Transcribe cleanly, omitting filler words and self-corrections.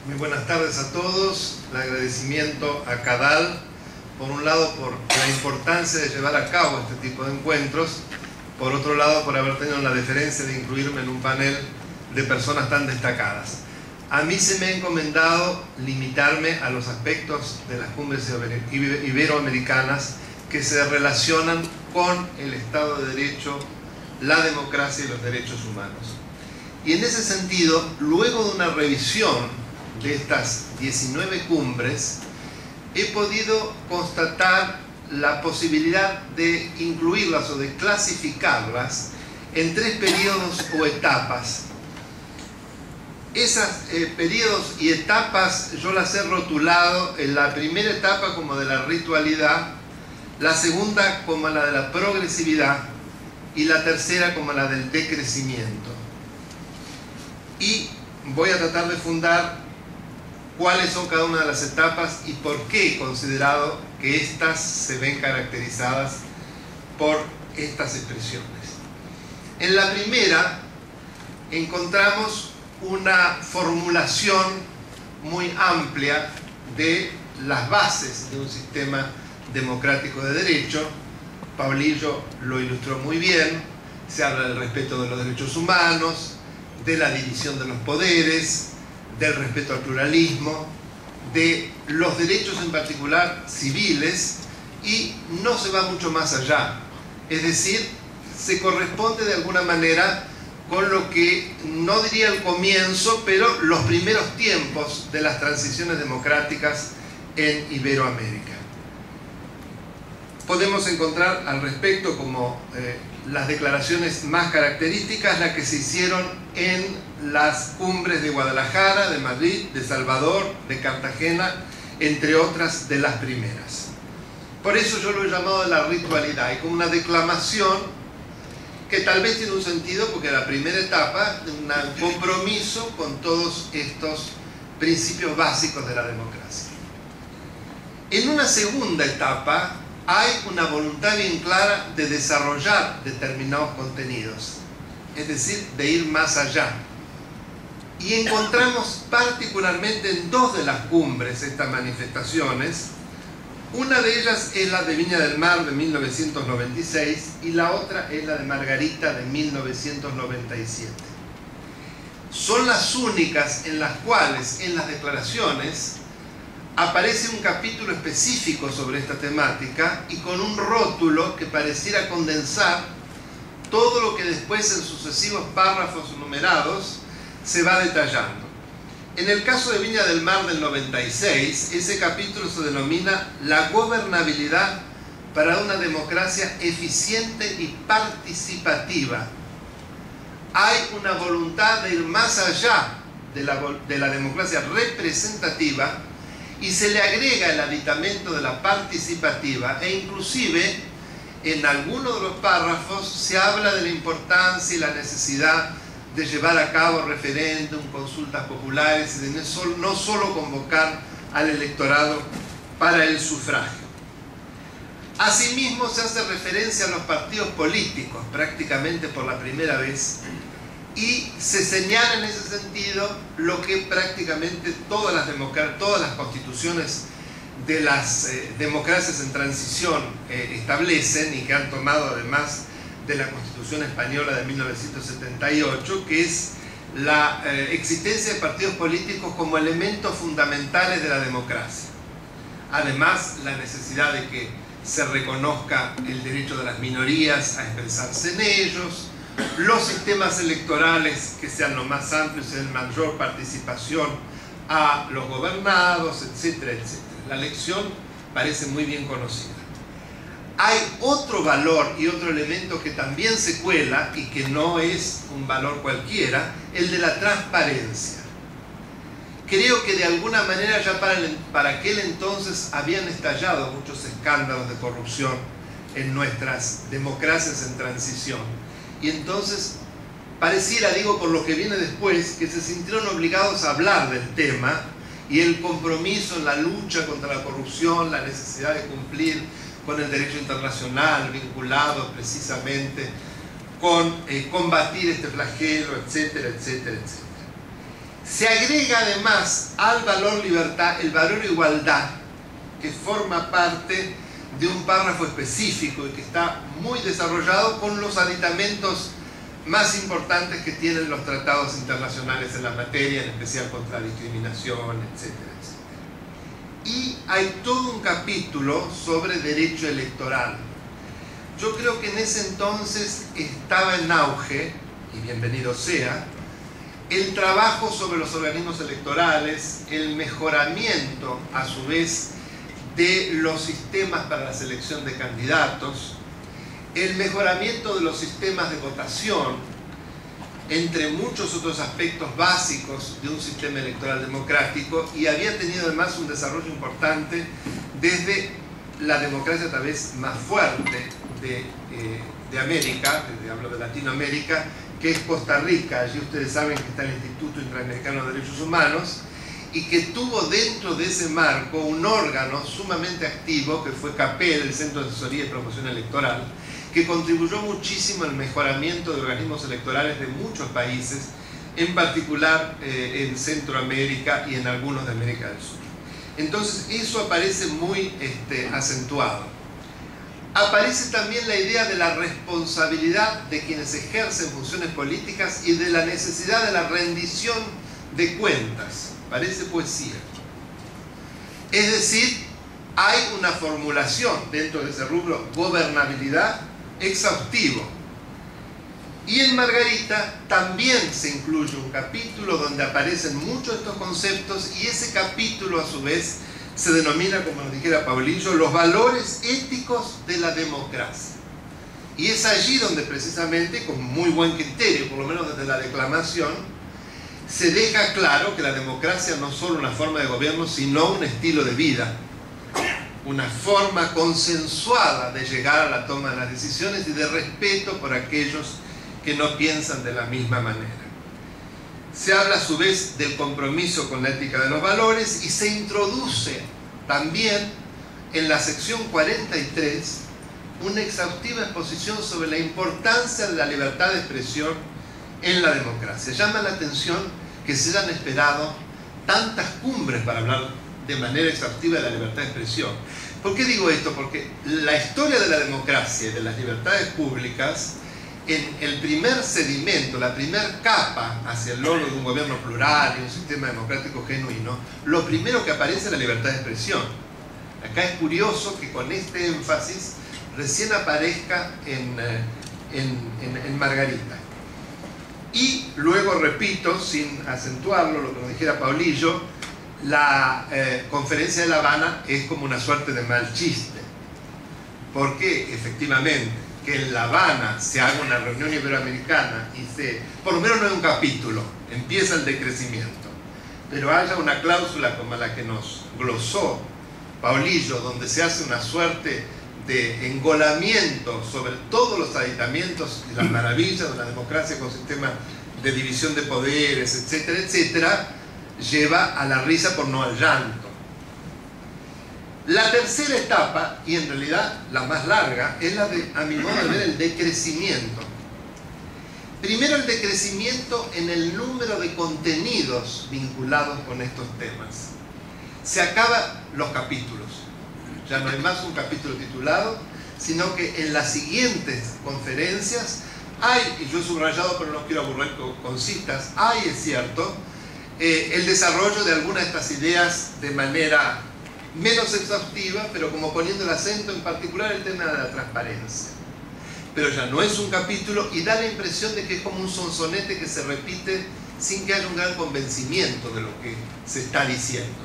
Muy buenas tardes a todos. El agradecimiento a CADAL, por un lado por la importancia de llevar a cabo este tipo de encuentros, por otro lado por haber tenido la deferencia de incluirme en un panel de personas tan destacadas. A mí se me ha encomendado limitarme a los aspectos de las cumbres iberoamericanas que se relacionan con el Estado de Derecho, la democracia y los derechos humanos. Y en ese sentido, luego de una revisión de estas 19 cumbres, he podido constatar la posibilidad de incluirlas o de clasificarlas en 3 periodos o etapas. Esos periodos y etapas yo las he rotulado en la primera etapa como de la ritualidad, la segunda como la de la progresividad y la tercera como la del decrecimiento. Y voy a tratar de fundar cuáles son cada una de las etapas y por qué he considerado que estas se ven caracterizadas por estas expresiones. En la primera encontramos una formulación muy amplia de las bases de un sistema democrático de derecho. Pablillo lo ilustró muy bien. Se habla del respeto de los derechos humanos, de la división de los poderes, del respeto al pluralismo, de los derechos en particular civiles, y no se va mucho más allá. Es decir, se corresponde de alguna manera con lo que, no diría el comienzo, pero los primeros tiempos de las transiciones democráticas en Iberoamérica. Podemos encontrar al respecto como las declaraciones más características, las que se hicieron en las cumbres de Guadalajara, de Madrid, de Salvador, de Cartagena, entre otras de las primeras. Por eso yo lo he llamado de la ritualidad, y como una declamación que tal vez tiene un sentido porque la primera etapa de un compromiso con todos estos principios básicos de la democracia. En una segunda etapa hay una voluntad bien clara de desarrollar determinados contenidos, es decir, de ir más allá. Y encontramos particularmente en 2 de las cumbres estas manifestaciones. Una de ellas es la de Viña del Mar de 1996 y la otra es la de Margarita de 1997. Son las únicas en las cuales en las declaraciones aparece un capítulo específico sobre esta temática y con un rótulo que pareciera condensar todo lo que después en sucesivos párrafos numerados se va detallando. En el caso de Viña del Mar del 96, ese capítulo se denomina La gobernabilidad para una democracia eficiente y participativa. Hay una voluntad de ir más allá de la democracia representativa y se le agrega el aditamento de la participativa, e inclusive en algunos de los párrafos se habla de la importancia y la necesidad de llevar a cabo referéndum, consultas populares, y de no solo convocar al electorado para el sufragio. Asimismo se hace referencia a los partidos políticos prácticamente por la primera vez, y se señala en ese sentido lo que prácticamente todas las constituciones de las democracias en transición establecen, y que han tomado además de la Constitución Española de 1978, que es la existencia de partidos políticos como elementos fundamentales de la democracia. Además, la necesidad de que se reconozca el derecho de las minorías a expresarse en ellos, los sistemas electorales que sean lo más amplios y de mayor participación a los gobernados, etcétera, etcétera. La lección parece muy bien conocida. Hay otro valor y otro elemento que también se cuela y que no es un valor cualquiera, el de la transparencia. Creo que de alguna manera ya para aquel entonces habían estallado muchos escándalos de corrupción en nuestras democracias en transición. Y entonces pareciera, digo por lo que viene después, que se sintieron obligados a hablar del tema, y el compromiso en la lucha contra la corrupción, la necesidad de cumplir con el derecho internacional vinculado precisamente con combatir este flagelo, etcétera, etcétera, etcétera. Se agrega además al valor libertad el valor igualdad, que forma parte de un párrafo específico y que está muy desarrollado con los aditamentos más importantes que tienen los tratados internacionales en la materia, en especial contra la discriminación, etcétera, etcétera. Y hay todo un capítulo sobre derecho electoral. Yo creo que en ese entonces estaba en auge, y bienvenido sea, el trabajo sobre los organismos electorales, el mejoramiento a su vez de los sistemas para la selección de candidatos, el mejoramiento de los sistemas de votación, entre muchos otros aspectos básicos de un sistema electoral democrático, y había tenido además un desarrollo importante desde la democracia tal vez más fuerte de América, hablo de Latinoamérica, que es Costa Rica. Allí ustedes saben que está el Instituto Interamericano de Derechos Humanos, y que tuvo dentro de ese marco un órgano sumamente activo que fue CAPEL, el Centro de Asesoría y Promoción Electoral, que contribuyó muchísimo al mejoramiento de organismos electorales de muchos países, en particular en Centroamérica y en algunos de América del Sur. Entonces eso aparece muy acentuado. Aparece también la idea de la responsabilidad de quienes ejercen funciones políticas y de la necesidad de la rendición de cuentas. Parece poesía. Es decir, hay una formulación dentro de ese rubro, gobernabilidad, exhaustivo. Y en Margarita también se incluye un capítulo donde aparecen muchos de estos conceptos, y ese capítulo a su vez se denomina, como nos dijera Paulillo, los valores éticos de la democracia. Y es allí donde precisamente, con muy buen criterio, por lo menos desde la declamación, se deja claro que la democracia no es solo una forma de gobierno, sino un estilo de vida, una forma consensuada de llegar a la toma de las decisiones y de respeto por aquellos que no piensan de la misma manera. Se habla a su vez del compromiso con la ética de los valores, y se introduce también en la sección 43 una exhaustiva exposición sobre la importancia de la libertad de expresión en la democracia. Llama la atención que se hayan esperado tantas cumbres para hablar de manera exhaustiva de la libertad de expresión. ¿Por qué digo esto? Porque la historia de la democracia y de las libertades públicas, en el primer sedimento, la primera capa hacia el logro de un gobierno plural y un sistema democrático genuino, lo primero que aparece es la libertad de expresión. Acá es curioso que con este énfasis recién aparezca en Margarita. Y luego, repito, sin acentuarlo, lo que nos dijera Paulillo, la conferencia de La Habana es como una suerte de mal chiste, porque efectivamente que en La Habana se haga una reunión iberoamericana y por lo menos no es un capítulo, empieza el decrecimiento, pero haya una cláusula como la que nos glosó Paulillo, donde se hace una suerte de engolamiento sobre todos los aditamentos y las maravillas de una democracia con sistema de división de poderes, etcétera, etcétera, lleva a la risa por no al llanto. La tercera etapa, y en realidad la más larga, es la de, a mi modo de ver, el decrecimiento. Primero, el decrecimiento en el número de contenidos vinculados con estos temas. Se acaban los capítulos. Ya no hay más un capítulo titulado, sino que en las siguientes conferencias hay, y yo he subrayado pero no quiero aburrir con citas, hay, es cierto, el desarrollo de algunas de estas ideas de manera menos exhaustiva, pero como poniendo el acento en particular el tema de la transparencia. Pero ya no es un capítulo, y da la impresión de que es como un sonsonete que se repite sin que haya un gran convencimiento de lo que se está diciendo.